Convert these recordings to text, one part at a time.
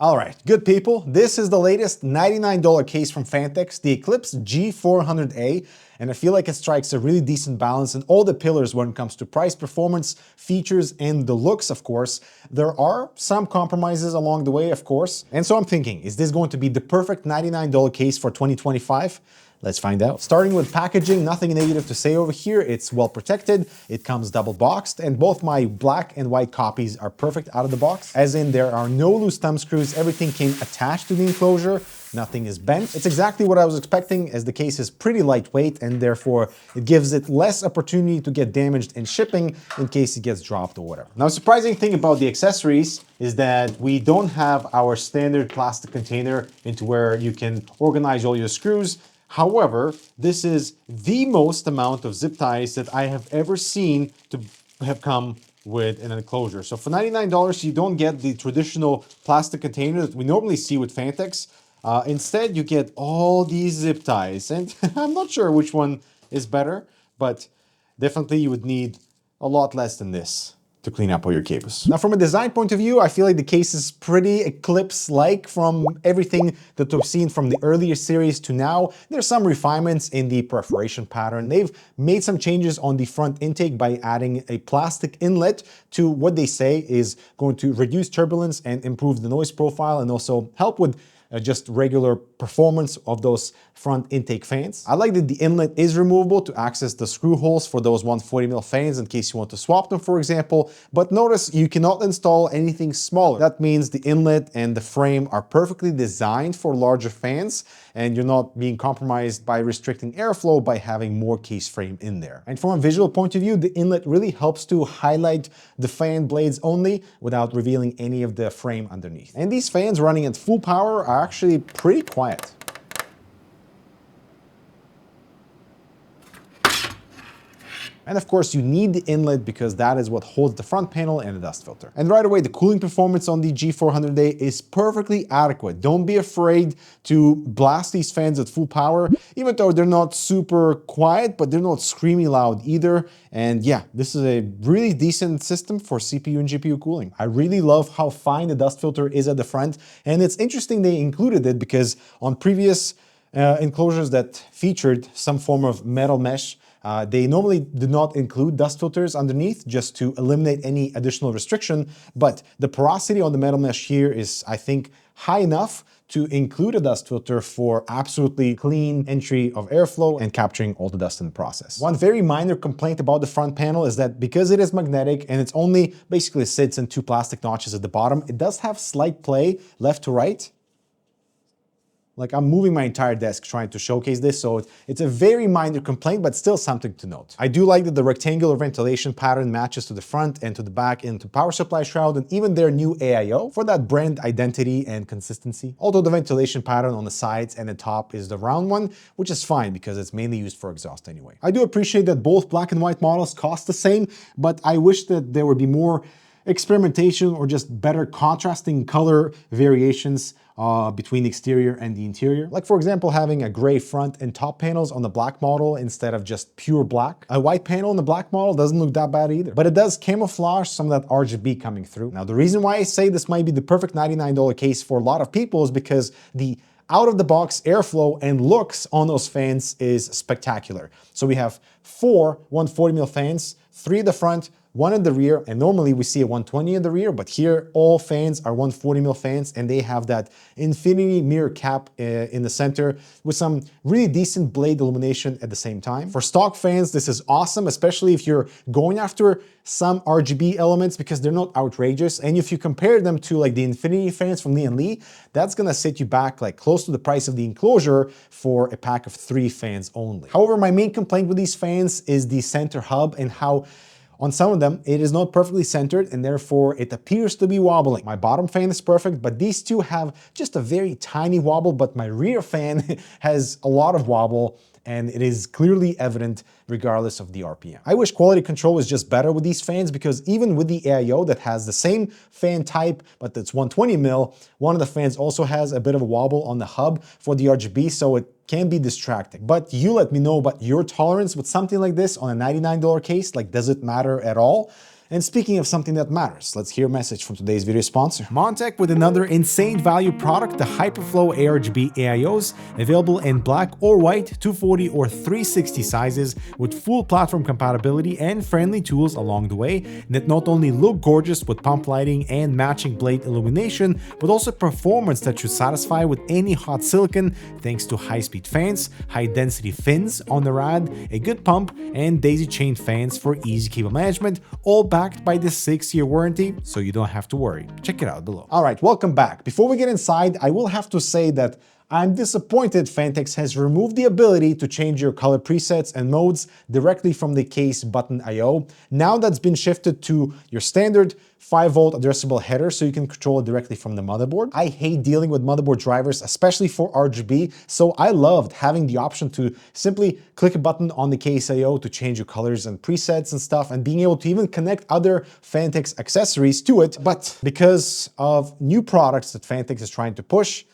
All right, good people, this is the latest $99 case from Phanteks, the Phanteks G400A, and I feel like it strikes a really decent balance in all the pillars when it comes to price, performance, features, and the looks, of course. There are some compromises along the way, of course, and so I'm thinking, is this going to be the perfect $99 case for 2025? Let's find out. Starting with packaging, nothing negative to say over here. It's well protected, it comes double boxed, and both my black and white copies are perfect out of the box. As in, there are no loose thumb screws, everything came attached to the enclosure, nothing is bent. It's exactly what I was expecting, as the case is pretty lightweight, and therefore it gives it less opportunity to get damaged in shipping in case it gets dropped or whatever. Now, surprising thing about the accessories is that we don't have our standard plastic container into where you can organize all your screws. However, this is the most amount of zip ties that I have ever seen to have come with an enclosure. So for $99, you don't get the traditional plastic container that we normally see with Phanteks. Instead, you get all these zip ties. And I'm not sure which one is better, but definitely you would need a lot less than this to clean up all your cables. Now, from a design point of view, I feel like the case is pretty Eclipse-like from everything that we've seen from the earlier series to now. There's some refinements in the perforation pattern. They've made some changes on the front intake by adding a plastic inlet to what they say is going to reduce turbulence and improve the noise profile, and also help with just regular performance of those front intake fans. I like that the inlet is removable to access the screw holes for those 140mm fans in case you want to swap them, for example. But notice you cannot install anything smaller. That means the inlet and the frame are perfectly designed for larger fans, and you're not being compromised by restricting airflow by having more case frame in there. And from a visual point of view, the inlet really helps to highlight the fan blades only without revealing any of the frame underneath. And these fans running at full power are actually pretty quiet. And of course, you need the inlet because that is what holds the front panel and the dust filter. And right away, the cooling performance on the G400A is perfectly adequate. Don't be afraid to blast these fans at full power, even though they're not super quiet, but they're not screamy loud either. And yeah, this is a really decent system for CPU and GPU cooling. I really love how fine the dust filter is at the front. And it's interesting they included it because on previous enclosures that featured some form of metal mesh, they normally do not include dust filters underneath just to eliminate any additional restriction, but the porosity on the metal mesh here is, I think, high enough to include a dust filter for absolutely clean entry of airflow and capturing all the dust in the process. One very minor complaint about the front panel is that because it is magnetic and it's only basically sits in two plastic notches at the bottom, it does have slight play left to right. Like, I'm moving my entire desk trying to showcase this, so it's a very minor complaint, but still something to note. I do like that the rectangular ventilation pattern matches to the front and to the back into power supply shroud and even their new AIO for that brand identity and consistency. Although the ventilation pattern on the sides and the top is the round one, which is fine because it's mainly used for exhaust anyway. I do appreciate that both black and white models cost the same, but I wish that there would be more experimentation or just better contrasting color variations between the exterior and the interior. Like, for example, having a gray front and top panels on the black model instead of just pure black. A white panel on the black model doesn't look that bad either, but it does camouflage some of that RGB coming through. Now, the reason why I say this might be the perfect $99 case for a lot of people is because the out-of-the-box airflow and looks on those fans is spectacular. So we have 4 140mm fans, 3 at the front, 1 in the rear, and normally we see a 120 in the rear, but here all fans are 140mm fans, and they have that infinity mirror cap in the center with some really decent blade illumination at the same time. For stock fans, this is awesome, especially if you're going after some RGB elements because they're not outrageous. And if you compare them to like the infinity fans from Lian Li, that's gonna set you back like close to the price of the enclosure for a pack of 3 fans only. However, my main complaint with these fans is the center hub and how on some of them, it is not perfectly centered and therefore it appears to be wobbling. My bottom fan is perfect, but these two have just a very tiny wobble, but my rear fan has a lot of wobble and it is clearly evident regardless of the RPM. I wish quality control was just better with these fans because even with the AIO that has the same fan type, but that's 120mm, one of the fans also has a bit of a wobble on the hub for the RGB, so it can be distracting. But you let me know about your tolerance with something like this on a $99 case. Like, does it matter at all? And speaking of something that matters, let's hear a message from today's video sponsor. Montech with another insane value product, the HyperFlow ARGB AIOs, available in black or white, 240 or 360 sizes, with full platform compatibility and friendly tools along the way that not only look gorgeous with pump lighting and matching blade illumination, but also performance that should satisfy with any hot silicon thanks to high-speed fans, high-density fins on the rad, a good pump, and daisy-chain fans for easy cable management, all backed by the 6-year warranty, so you don't have to worry. Check it out below. All right, welcome back. Before we get inside, I will have to say that I'm disappointed Phanteks has removed the ability to change your color presets and modes directly from the case button I/O. Now that's been shifted to your standard 5-volt addressable header, so you can control it directly from the motherboard. I hate dealing with motherboard drivers, especially for RGB, so I loved having the option to simply click a button on the case I/O to change your colors and presets and stuff, and being able to even connect other Phanteks accessories to it. But because of new products that Phanteks is trying to push,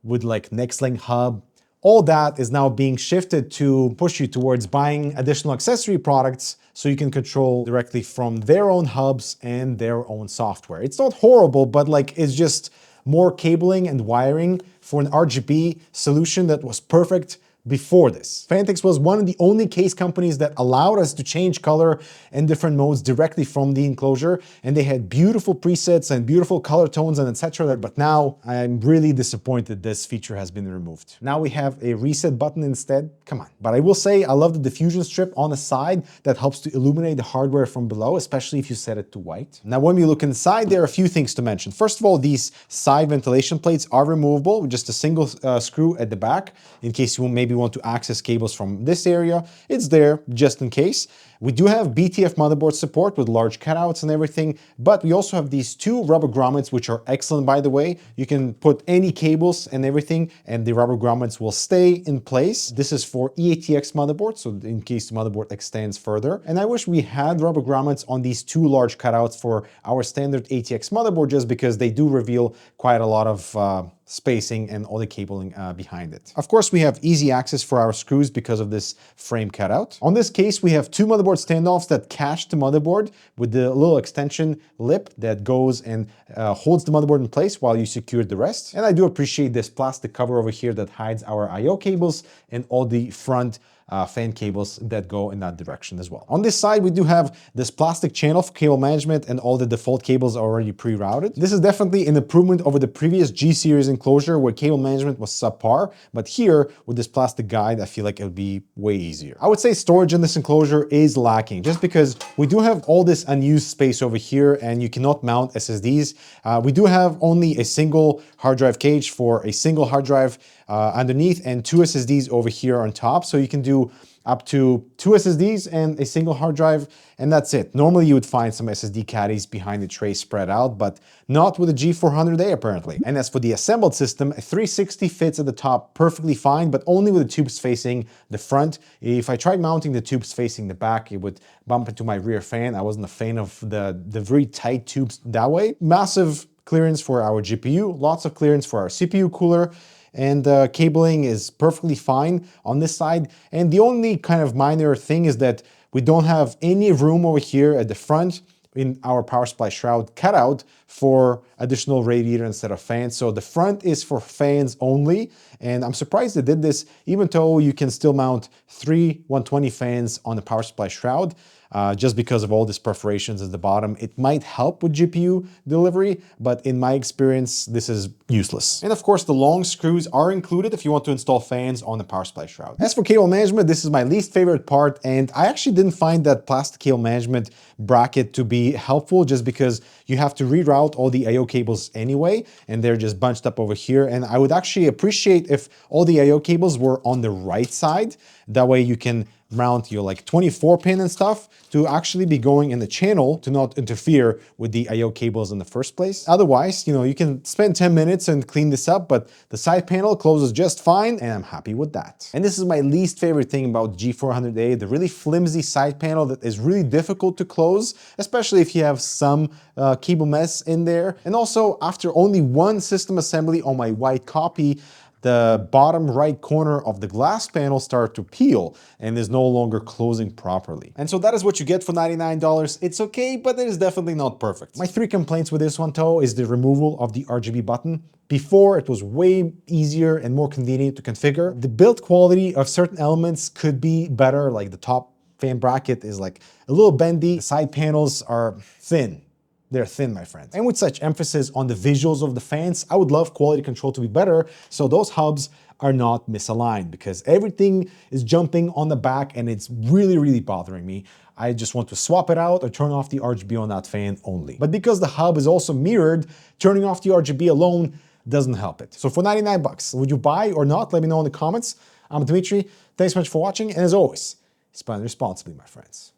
with like NextLink Hub, all that is now being shifted to push you towards buying additional accessory products so you can control directly from their own hubs and their own software. It's not horrible, but like it's just more cabling and wiring for an RGB solution that was perfect before this. Phanteks was one of the only case companies that allowed us to change color and different modes directly from the enclosure, and they had beautiful presets and beautiful color tones and etc. But now I'm really disappointed this feature has been removed. Now we have a reset button instead. Come on. But I will say I love the diffusion strip on the side that helps to illuminate the hardware from below, especially if you set it to white. Now when we look inside, there are a few things to mention. First of all, these side ventilation plates are removable with just a single screw at the back in case you maybe want to access cables from this area. It's there just in case. We do have BTF motherboard support with large cutouts and everything, but we also have these two rubber grommets, which are excellent, by the way. You can put any cables and everything, and the rubber grommets will stay in place. This is for eATX motherboard, so in case the motherboard extends further. And I wish we had rubber grommets on these two large cutouts for our standard ATX motherboard, just because they do reveal quite a lot of spacing and all the cabling behind it. Of course, we have easy access for our screws because of this frame cutout. On this case, we have two motherboard standoffs that catch the motherboard with the little extension lip that goes and holds the motherboard in place while you secure the rest. And I do appreciate this plastic cover over here that hides our I/O cables and all the front fan cables that go in that direction as well. On this side, we do have this plastic channel for cable management, and all the default cables are already pre-routed. This is definitely an improvement over the previous G series enclosure where cable management was subpar, but here with this plastic guide, I feel like it would be way easier. I would say storage in this enclosure is lacking just because we do have all this unused space over here and you cannot mount SSDs. We do have only a single hard drive cage for a single hard drive underneath and two SSDs over here on top. So you can do up to 2 SSDs and a single hard drive, and that's it. Normally you would find some SSD caddies behind the tray spread out, but not with the G400A apparently. And as for the assembled system, a 360 fits at the top perfectly fine, but only with the tubes facing the front. If I tried mounting the tubes facing the back, it would bump into my rear fan. I wasn't a fan of the very tight tubes that way. Massive clearance for our GPU, lots of clearance for our CPU cooler, and cabling is perfectly fine on this side. And the only kind of minor thing is that we don't have any room over here at the front in our power supply shroud cutout for additional radiator instead of fans. So the front is for fans only, and I'm surprised they did this, even though you can still mount 3 120 fans on the power supply shroud. Just because of all these perforations at the bottom. It might help with GPU delivery, but in my experience, this is useless. And of course, the long screws are included if you want to install fans on the power supply shroud. As for cable management, this is my least favorite part, and I actually didn't find that plastic cable management bracket to be helpful just because you have to reroute all the I/O cables anyway, and they're just bunched up over here. And I would actually appreciate if all the I/O cables were on the right side. That way you can mount your like 24 pin and stuff to actually be going in the channel to not interfere with the I/O cables in the first place. Otherwise, you can spend 10 minutes and clean this up, but the side panel closes just fine and I'm happy with that. And this is my least favorite thing about G400A, the really flimsy side panel that is really difficult to close, especially if you have some cable mess in there. And also, after only one system assembly on my white copy, the bottom right corner of the glass panel started to peel and is no longer closing properly. And so that is what you get for $99. It's okay, but it is definitely not perfect. My 3 complaints with this one though is the removal of the RGB button. Before, it was way easier and more convenient to configure. The build quality of certain elements could be better, like the top fan bracket is like a little bendy. The side panels are thin. They're thin, my friends. And with such emphasis on the visuals of the fans, I would love quality control to be better so those hubs are not misaligned, because everything is jumping on the back and it's really, really bothering me. I just want to swap it out or turn off the RGB on that fan only. But because the hub is also mirrored, turning off the RGB alone doesn't help it. So for 99 bucks, would you buy or not? Let me know in the comments. I'm Dmitry. Thanks so much for watching. And as always, spend responsibly, my friends.